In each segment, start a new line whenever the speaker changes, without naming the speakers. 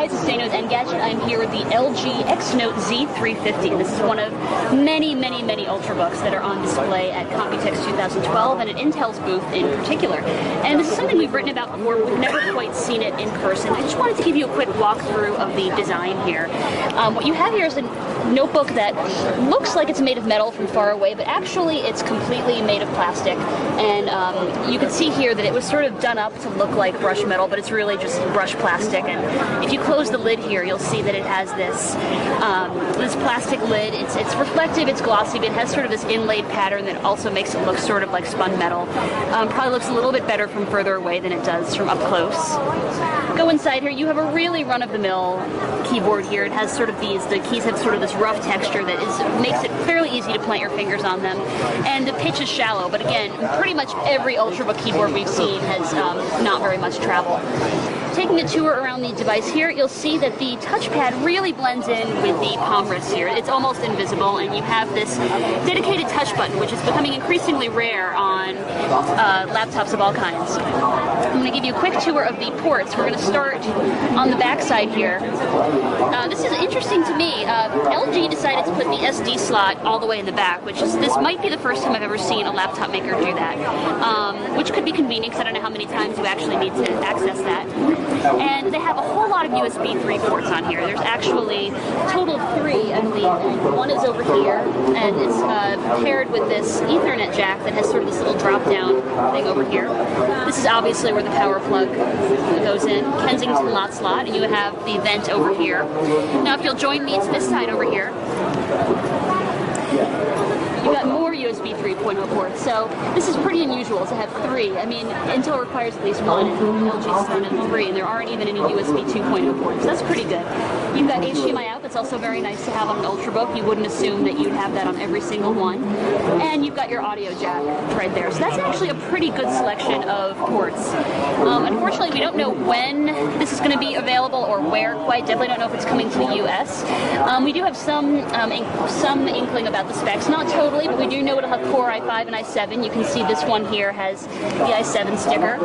guys, it's Xnote Engadget. I'm here with the LG Xnote Z350. This is one of many Ultrabooks that are on display at Computex 2012 and at Intel's booth in particular. And this is something we've written about before, but we've never quite seen it in person. I just wanted to give you a quick walkthrough of the design here. What you have here is a notebook that looks like it's made of metal from far away, but actually it's completely made of plastic. And you can see here that it was sort of done up to look like brushed metal, but it's really just brushed plastic. And if you close the lid here, you'll see that it has this this plastic lid. It's reflective, it's glossy, but it has sort of this inlaid pattern that also makes it look sort of like spun metal. Probably looks a little bit better from further away than it does from up close. Go inside here, you have a really run-of-the-mill keyboard here. It has sort of the keys have sort of this rough texture that makes it fairly easy to plant your fingers on them. And the pitch is shallow, but again, pretty much every Ultrabook keyboard we've seen has not very much travel. Taking a tour around the device here, you'll see that the touchpad really blends in with the palm wrist here. It's almost invisible, and you have this dedicated touch button, which is becoming increasingly rare on laptops of all kinds. I'm going to give you a quick tour of the ports. We're going to start on the back side here. This is interesting to me. LG decided to put the SD slot all the way in the back, this might be the first time I've ever seen a laptop maker do that, which could be convenient because I don't know how many times you actually need to access that. And they have a whole lot of USB 3 ports on here. There's actually a total of 3, I believe, and one is over here, and it's paired with this Ethernet jack that has sort of this little drop-down thing over here. This is obviously where the power plug goes in. Kensington lot slot, and you have the vent over here. Now, if you'll join me to this side over here, you've got more USB 3.0 ports, so this is pretty unusual to have 3. I mean, Intel requires at least 1, and LG's started at 3, and there aren't even any USB 2.0 ports, so that's pretty good. You've got HDMI out, that's also very nice to have on an Ultrabook. You wouldn't assume that you'd have that on every single one. And you've got your audio jack right there, so that's actually a pretty good selection of ports. Unfortunately, we don't know when this is going to be available or where quite. Definitely don't know if it's coming to the US. We do have some inkling about the specs, not totally, but we do know it'll have Core i5 and i7. You can see this one here has the i7 sticker.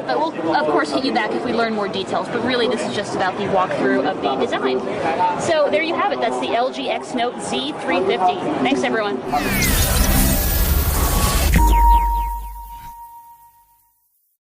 But we'll, of course, hit you back if we learn more details, but really this is just about the walkthrough of the design. So there you have it. That's the LG Xnote Z350. Thanks, everyone.